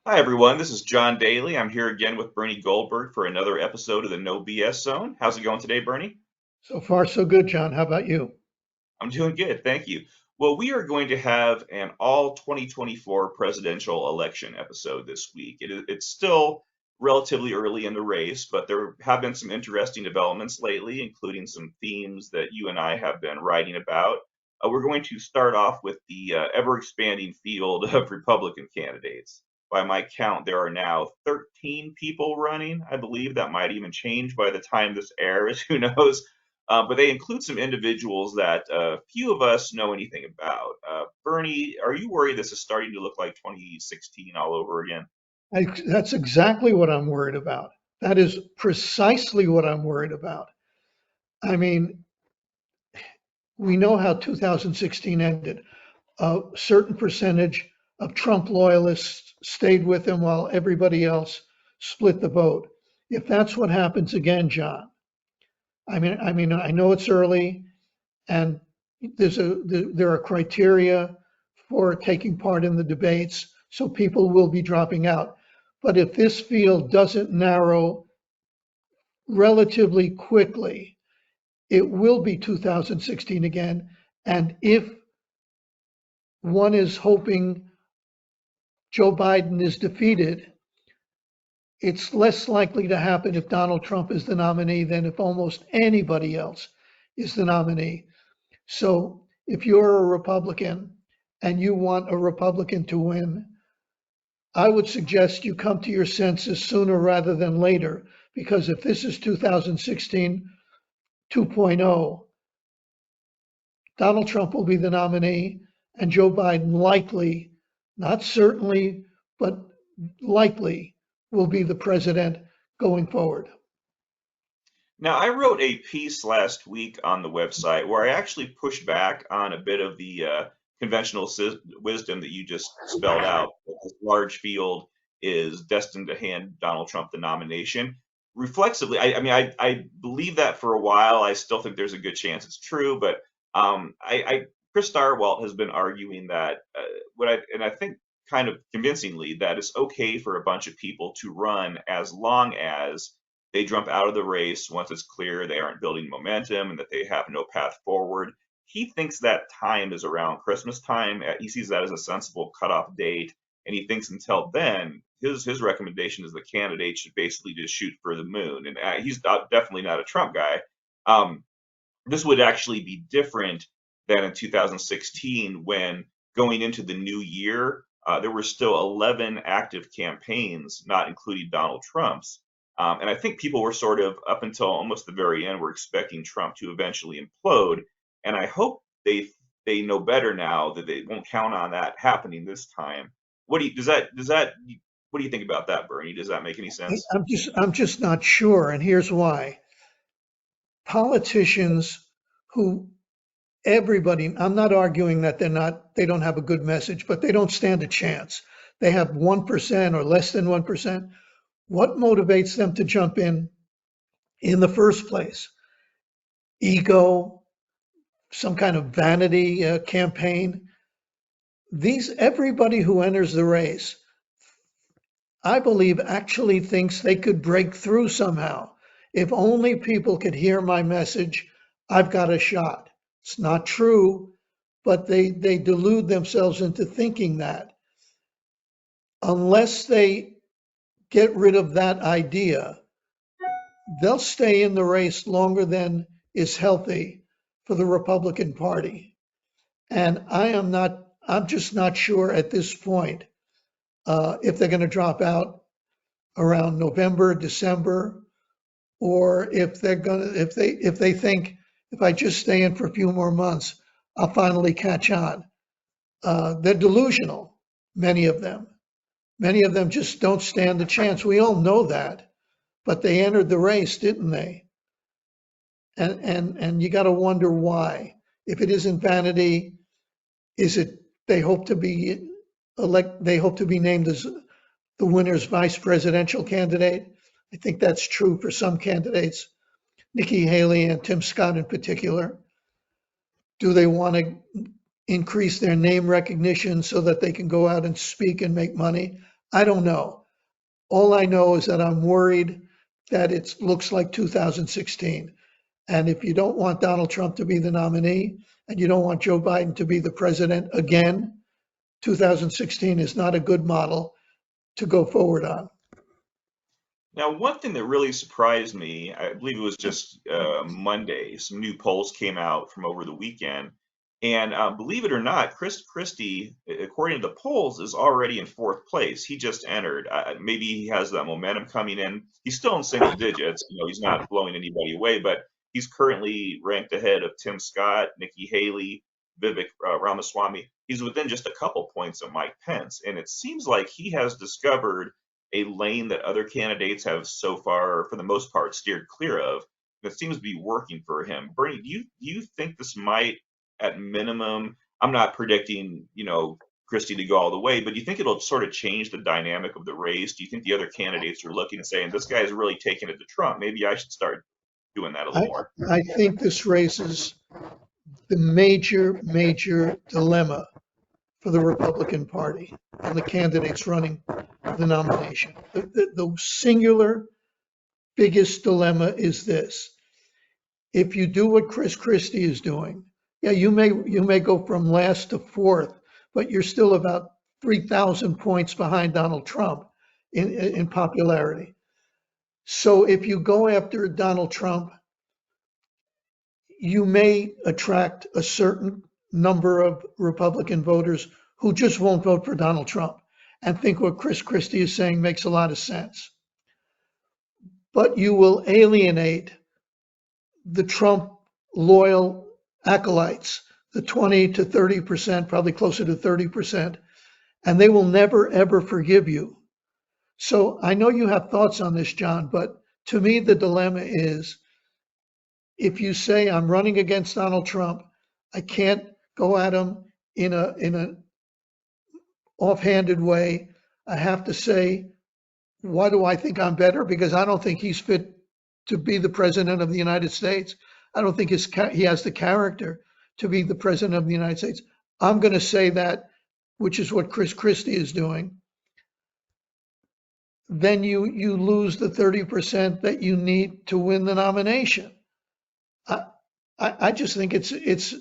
Hi, everyone. This is John Daly. I'm here again with Bernie Goldberg for another episode of the No BS Zone. How's it going today, Bernie? So far, so good, John. How about you? I'm doing good, thank you. Well, we are going to have an all 2024 presidential election episode this week. It's still relatively early in the race, but there have been some interesting developments lately, including some themes that you and I have been writing about. We're going to start off with the ever expanding field of Republican candidates. By my count, there are now 13 people running. I believe that might even change by the time this airs. Who knows? But they include some individuals that few of us know anything about. Bernie, are you worried this is starting to look like 2016 all over again? That's exactly what I'm worried about. That is precisely what I'm worried about. I mean, we know how 2016 ended. A certain percentage of Trump loyalists stayed with him while everybody else split the vote. If that's what happens again, John, I know it's early, and there are criteria for taking part in the debates, so people will be dropping out. But if this field doesn't narrow relatively quickly, it will be 2016 again. And if one is hoping Joe Biden is defeated, it's less likely to happen if Donald Trump is the nominee than if almost anybody else is the nominee. So if you're a Republican and you want a Republican to win, I would suggest you come to your senses sooner rather than later, because if this is 2016 2.0, Donald Trump will be the nominee and Joe Biden likely, not certainly, but likely will be the president going forward. Now, I wrote a piece last week on the website where I actually pushed back on a bit of the conventional wisdom that you just spelled out, that this large field is destined to hand Donald Trump the nomination. Reflexively, I believe that for a while. I still think there's a good chance it's true, but Chris Starwalt has been arguing that and I think kind of convincingly that it's okay for a bunch of people to run as long as they jump out of the race once it's clear they aren't building momentum and that they have no path forward. He thinks that time is around Christmas time. He sees that as a sensible cutoff date, and he thinks until then, his recommendation is the candidate should basically just shoot for the moon. And definitely not a Trump guy. Um, this would actually be different than in 2016 when going into the new year, there were still 11 active campaigns, not including Donald Trump's. And I think people were sort of up until almost the very end were expecting Trump to eventually implode. And I hope they know better now that they won't count on that happening this time. What do you think about that, Bernie? Does that make any sense? I'm just not sure, and here's why. Politicians who everybody, I'm not arguing that they don't have a good message, but they don't stand a chance. They have 1% or less than 1%. What motivates them to jump in the first place? Ego, some kind of vanity campaign. Everybody who enters the race, I believe, actually thinks they could break through somehow. If only people could hear my message, I've got a shot. It's not true, but they delude themselves into thinking that. Unless they get rid of that idea, they'll stay in the race longer than is healthy for the Republican Party. And I'm just not sure at this point if they're going to drop out around November, December, or if they think if I just stay in for a few more months, I'll finally catch on. They're delusional, many of them. Many of them just don't stand a chance. We all know that, but they entered the race, didn't they? And you got to wonder why. If it isn't vanity, is it they hope to be they hope to be named as the winner's vice presidential candidate? I think that's true for some candidates, Nikki Haley and Tim Scott in particular. Do they want to increase their name recognition so that they can go out and speak and make money? I don't know. All I know is that I'm worried that it looks like 2016. And if you don't want Donald Trump to be the nominee and you don't want Joe Biden to be the president again, 2016 is not a good model to go forward on. Now, one thing that really surprised me, I believe it was just Monday, some new polls came out from over the weekend. And believe it or not, Chris Christie, according to the polls, is already in fourth place. He just entered. Maybe he has that momentum coming in. He's still in single digits. He's not blowing anybody away, but he's currently ranked ahead of Tim Scott, Nikki Haley, Vivek Ramaswamy. He's within just a couple points of Mike Pence. And it seems like he has discovered a lane that other candidates have so far, for the most part, steered clear of. That seems to be working for him. Bernie, do you think this might, at minimum, I'm not predicting, Christie to go all the way, but do you think it'll sort of change the dynamic of the race? Do you think the other candidates are looking and saying, this guy's really taking it to Trump? Maybe I should start doing that a little I, more. I think this raises the major dilemma for the Republican Party and the candidates running for the nomination. The singular biggest dilemma is this. If you do what Chris Christie is doing, yeah, you may go from last to fourth, but you're still about 3,000 points behind Donald Trump in popularity. So if you go after Donald Trump, you may attract a certain number of Republican voters who just won't vote for Donald Trump and think what Chris Christie is saying makes a lot of sense. But you will alienate the Trump loyal acolytes, the 20 to 30%, probably closer to 30%, and they will never, ever forgive you. So I know you have thoughts on this, John, but to me, the dilemma is if you say I'm running against Donald Trump, I can't go at him in an offhanded way. I have to say, why do I think I'm better? Because I don't think he's fit to be the president of the United States. I don't think he has the character to be the president of the United States. I'm going to say that, which is what Chris Christie is doing. Then you lose the 30% that you need to win the nomination. I, I just think it's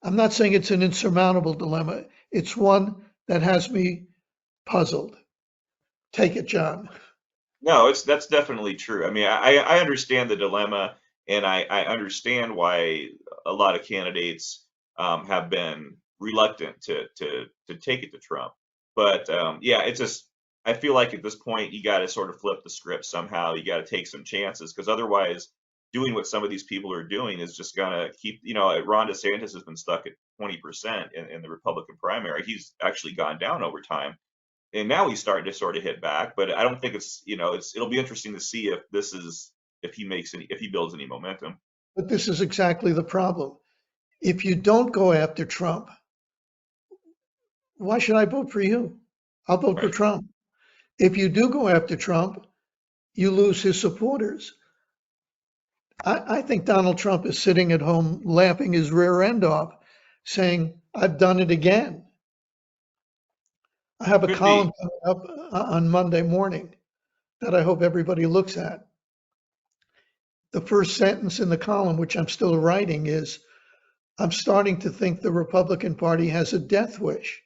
I'm not saying it's an insurmountable dilemma. It's one that has me puzzled. Take it, John. No, that's definitely true. I mean, I understand the dilemma, and I understand why a lot of candidates have been reluctant to take it to Trump. But yeah, it's just I feel like at this point you got to sort of flip the script somehow. You got to take some chances because otherwise, doing what some of these people are doing is just gonna keep. Ron DeSantis has been stuck at 20% in the Republican primary. He's actually gone down over time and now he's starting to sort of hit back. But I don't think it'll be interesting to see if he builds any momentum. But this is exactly the problem. If you don't go after Trump, why should I vote for you? I'll vote for Right. Trump. If you do go after Trump, you lose his supporters. I think Donald Trump is sitting at home laughing his rear end off, saying, I've done it again. I have a Could column be. coming up on Monday morning that I hope everybody looks at. The first sentence in the column, which I'm still writing, is I'm starting to think the Republican Party has a death wish.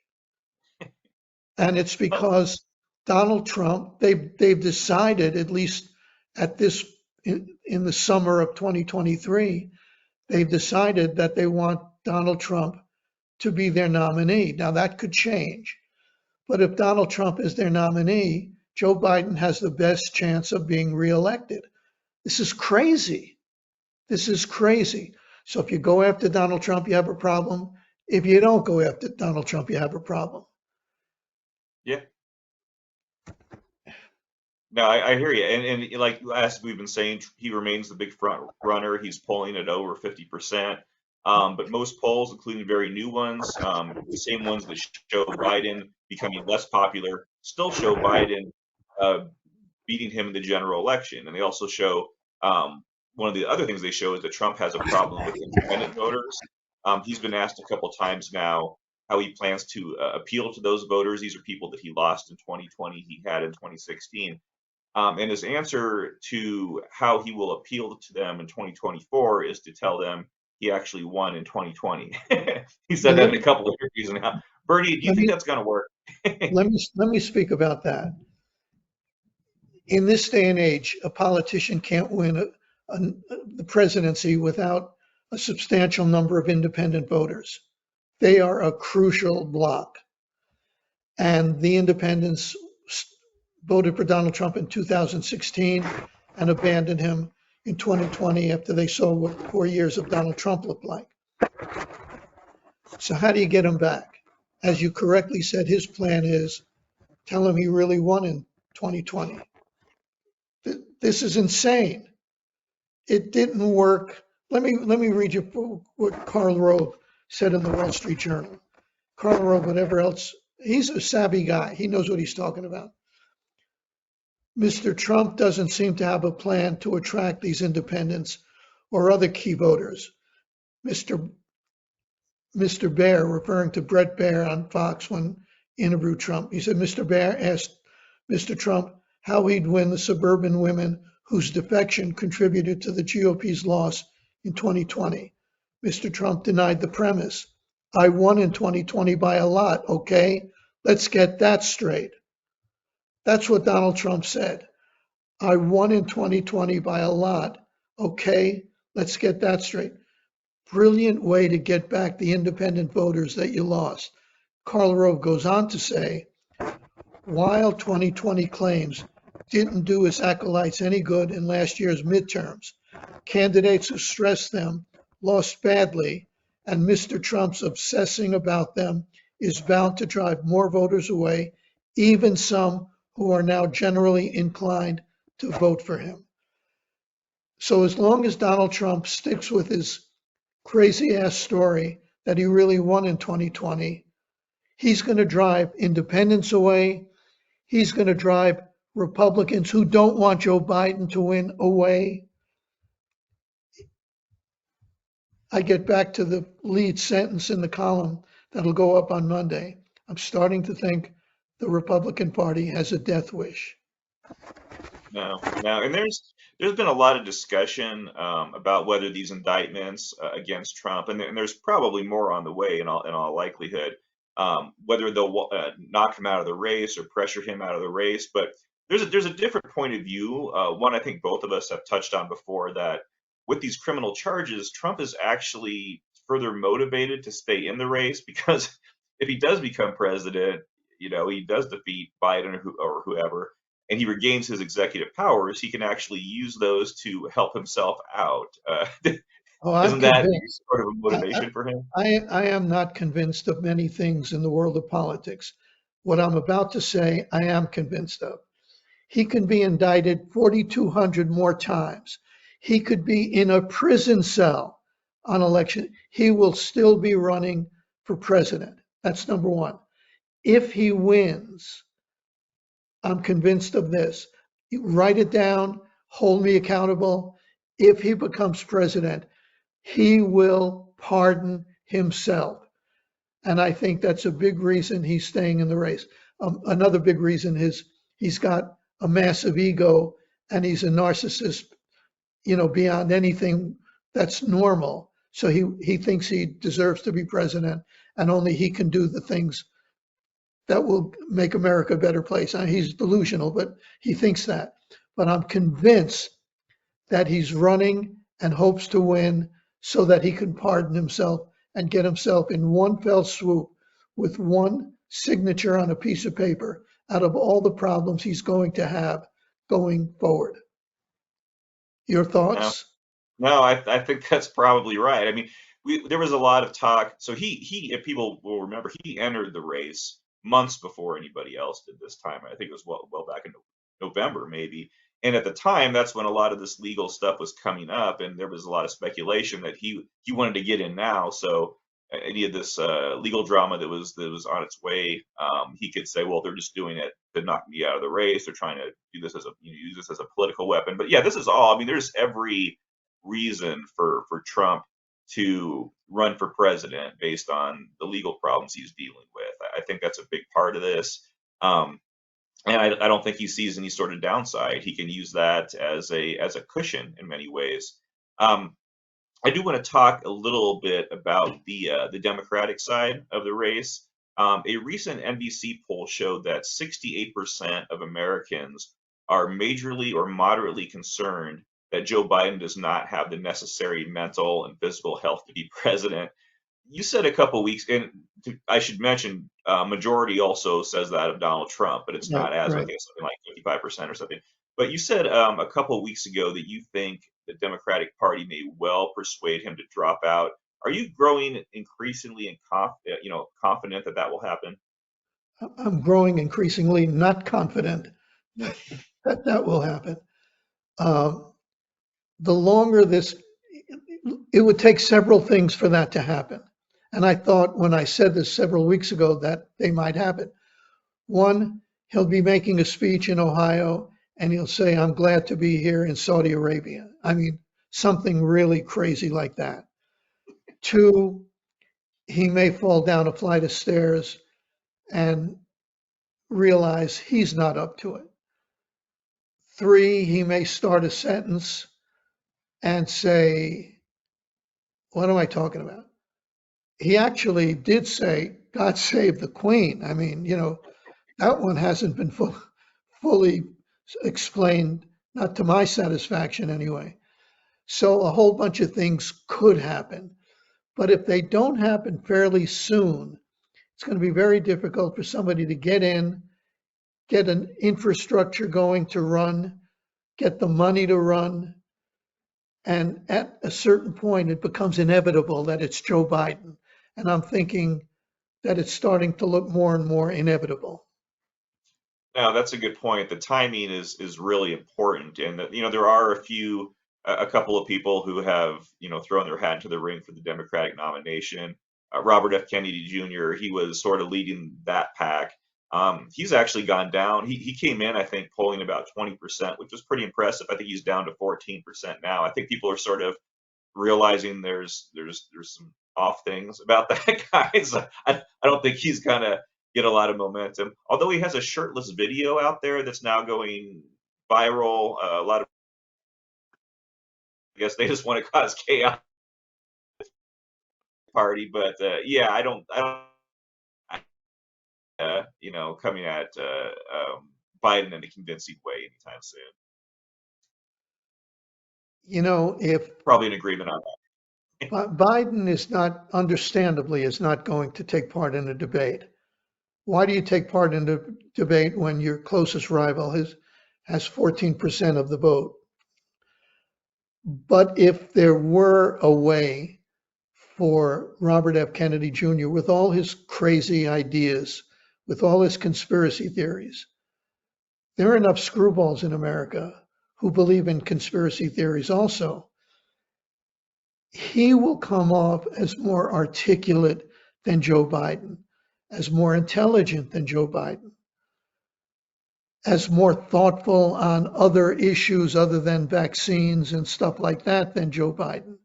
And it's Well, because Donald Trump, they've decided, at least at this in the summer of 2023, they've decided that they want Donald Trump to be their nominee. Now that could change. But if Donald Trump is their nominee, Joe Biden has the best chance of being reelected. This is crazy. This is crazy. So if you go after Donald Trump, you have a problem. If you don't go after Donald Trump, you have a problem. yeah. No, I hear you. And like as we've been saying, he remains the big front runner. He's polling at over 50%. But most polls, including very new ones, the same ones that show Biden becoming less popular, still show Biden uh, beating him in the general election. And they also show one of the other things they show is that Trump has a problem with independent voters. He's been asked a couple times now how he plans to appeal to those voters. These are people that he lost in 2020, he had in 2016. And his answer to how he will appeal to them in 2024 is to tell them he actually won in 2020. He said Well, that in a couple of interviews. Now, Bernie, do you let think me that's going to work? let me speak about that. In this day and age, a politician can't win the presidency without a substantial number of independent voters. They are a crucial block. And the independents voted for Donald Trump in 2016 and abandoned him in 2020 after they saw what 4 years of Donald Trump looked like. So how do you get him back? As you correctly said, his plan is tell him he really won in 2020. This is insane. It didn't work. Let me read you what Karl Rove said in the Wall Street Journal. Karl Rove, whatever else, he's a savvy guy. He knows what he's talking about. Mr. Trump doesn't seem to have a plan to attract these independents or other key voters. Mr. Mr. Bear, referring to Brett Baer on Fox when interviewed Trump, he said Mr. Bear asked Mr. Trump how he'd win the suburban women whose defection contributed to the GOP's loss in 2020. Mr. Trump denied the premise. I won in 2020 by a lot, okay? Let's get that straight. That's what Donald Trump said. I won in 2020 by a lot, okay? Let's get that straight. Brilliant way to get back the independent voters that you lost. Karl Rove goes on to say, while 2020 claims didn't do his acolytes any good in last year's midterms, candidates who stressed them lost badly, and Mr. Trump's obsessing about them is bound to drive more voters away, even some who are now generally inclined to vote for him. So as long as Donald Trump sticks with his crazy ass story that he really won in 2020, he's going to drive independents away. He's going to drive Republicans who don't want Joe Biden to win away. I get back to the lead sentence in the column that'll go up on Monday. I'm starting to think the Republican Party has a death wish. No, no, and there's been a lot of discussion about whether these indictments against Trump, and there's probably more on the way in all likelihood, whether they'll knock him out of the race or pressure him out of the race. But there's a different point of view. One I think both of us have touched on before, that with these criminal charges, Trump is actually further motivated to stay in the race because if he does become president, he does defeat Biden or whoever, and he regains his executive powers, he can actually use those to help himself out. Oh, I'm Isn't that convinced. sort of a I, motivation for him? I am not convinced of many things in the world of politics. What I'm about to say, I am convinced of. He can be indicted 4,200 more times. He could be in a prison cell on election. He will still be running for president. That's number one. If he wins, I'm convinced of this. You write it down, hold me accountable. If he becomes president, he will pardon himself. And I think that's a big reason he's staying in the race. Another big reason is he's got a massive ego and he's a narcissist, beyond anything that's normal. So he thinks he deserves to be president and only he can do the things that will make America a better place. He's delusional, but he thinks that. But I'm convinced that he's running and hopes to win so that he can pardon himself and get himself in one fell swoop with one signature on a piece of paper out of all the problems he's going to have going forward. Your No, thoughts? no, I think that's probably right. I mean, there was a lot of talk. So if people will remember, he entered the race months before anybody else did this time. I think it was well back in November maybe. And at the time, that's when a lot of this legal stuff was coming up, and there was a lot of speculation that he wanted to get in now. So any of this legal drama that was on its way, he could say, well, they're just doing it to knock me out of the race. They're trying to do this as use this as a political weapon. But yeah, this is all. I mean, there's every reason for Trump to run for president based on the legal problems he's dealing with. I think that's a big part of this. Um, and I don't think he sees any sort of downside. He can use that as a cushion in many ways. Um, I do want to talk a little bit about the Democratic side of the race. A recent NBC poll showed that 68% of Americans are majorly or moderately concerned that Joe Biden does not have the necessary mental and physical health to be president. You said a couple weeks, and I should mention, majority also says that of Donald Trump, but it's Right, not as I right. think it's something like 55% or something. But you said a couple weeks ago that you think the Democratic Party may well persuade him to drop out. Are you growing increasingly confident that that will happen? I'm growing increasingly not confident that that will happen. Um, the longer this, it would take several things for that to happen. And I thought when I said this several weeks ago that they might happen. One, he'll be making a speech in Ohio and he'll say, I'm glad to be here in Saudi Arabia. I mean, something really crazy like that. Two, he may fall down a flight of stairs and realize he's not up to it. Three, he may start a sentence and say, what am I talking about? He actually did say, God save the Queen. I mean, that one hasn't been fully explained, not to my satisfaction anyway. So a whole bunch of things could happen. But if they don't happen fairly soon, it's going to be very difficult for somebody to get in, get an infrastructure going to run, get the money to run. And at a certain point, it becomes inevitable that it's Joe Biden. And I'm thinking that it's starting to look more and more inevitable. No, that's a good point. The timing is really important, and that, there are a couple of people who have thrown their hat into the ring for the Democratic nomination. Robert F. Kennedy Jr. He was sort of leading that pack. He's actually gone down. He came in, I think, polling about 20%, which was pretty impressive. I think he's down to 14% now. I think people are sort of realizing there's some off things about that guy. So I don't think he's gonna get a lot of momentum. Although he has a shirtless video out there that's now going viral. A lot of I guess they just want to cause chaos party, but yeah, I don't coming at Biden in a convincing way anytime soon. If Probably an agreement on that. Biden is not, understandably, is not going to take part in a debate. Why do you take part in a debate when your closest rival has 14% of the vote? But if there were a way for Robert F. Kennedy Jr., with all his crazy ideas, with all his conspiracy theories, there are enough screwballs in America who believe in conspiracy theories also. He will come off as more articulate than Joe Biden, as more intelligent than Joe Biden, as more thoughtful on other issues other than vaccines and stuff like that than Joe Biden.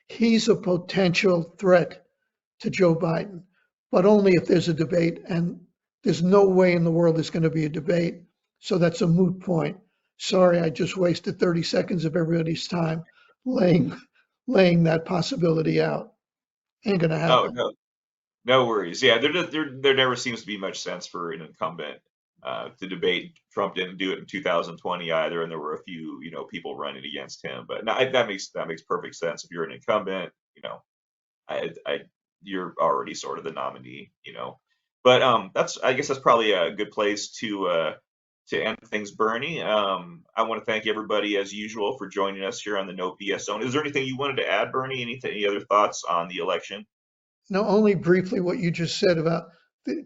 He's a potential threat to Joe Biden, but only if there's a debate. And there's no way in the world there's going to be a debate. So that's a moot point. Sorry, I just wasted 30 seconds of everybody's time laying laying that possibility out. Ain't going to Oh happen. no, no worries. Yeah, there never seems to be much sense for an incumbent to debate. Trump didn't do it in 2020 either, and there were a few, people running against him. But no, that makes perfect sense. If you're an incumbent, I you're already sort of the nominee. But I guess that's probably a good place to end things, Bernie. I want to thank everybody as usual for joining us here on the No BS Zone. Is there anything you wanted to add, Bernie? Any other thoughts on the election? No, only briefly what you just said about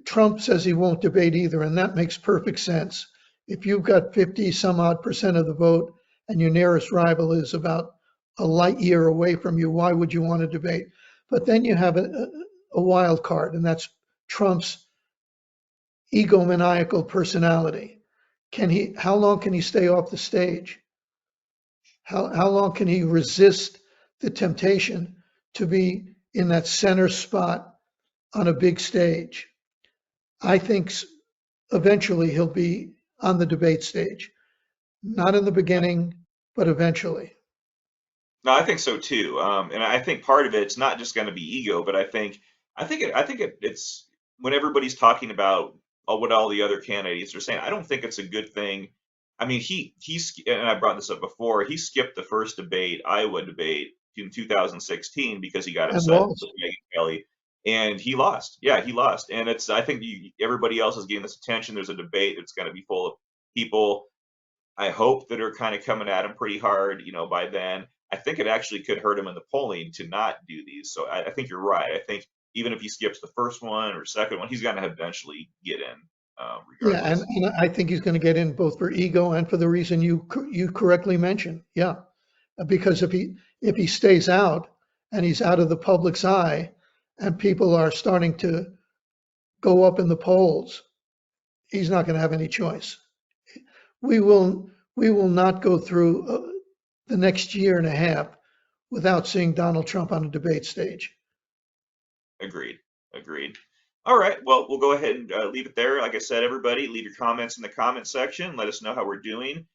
Trump says he won't debate either, and that makes perfect sense. If you've got 50 some odd percent of the vote and your nearest rival is about a light year away from you, why would you want to debate? But then you have a wild card, and that's Trump's egomaniacal personality. How long can he stay off the stage? How long can he resist the temptation to be in that center spot on a big stage. I think eventually he'll be on the debate stage, not in the beginning, but eventually. No, I think so too. And I think part of it's not just going to be ego, but it's when everybody's talking about what all the other candidates are saying. I don't think it's a good thing. I mean, and I brought this up before. He skipped the first debate, Iowa debate in 2016 because he got And upset lost. with Megyn Kelly, and he lost. Yeah, he lost. And I think everybody else is getting this attention. There's a debate that's going to be full of people. I hope that are kind of coming at him pretty hard, by then. I think it actually could hurt him in the polling to not do these. So I think you're right. I think even if he skips the first one or second one, he's going to eventually get in, Yeah, regardless. and I think he's going to get in both for ego and for the reason you correctly mentioned. Yeah, because if he stays out and he's out of the public's eye, and people are starting to go up in the polls, he's not going to have any choice. We will not go through the next year and a half without seeing Donald Trump on a debate stage. Agreed. Agreed. All right. Well, we'll go ahead and leave it there. Like I said, everybody, leave your comments in the comment section. Let us know how we're doing.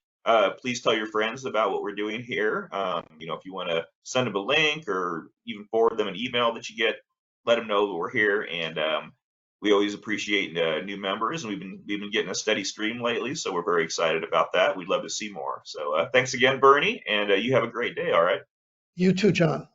Please tell your friends about what we're doing here. If you want to send them a link or even forward them an email that you get, let them know that we're here. And we always appreciate new members, and we've been getting a steady stream lately, so we're very excited about that. We'd love to see more. So thanks again, Bernie, and you have a great day. All right. You too, John.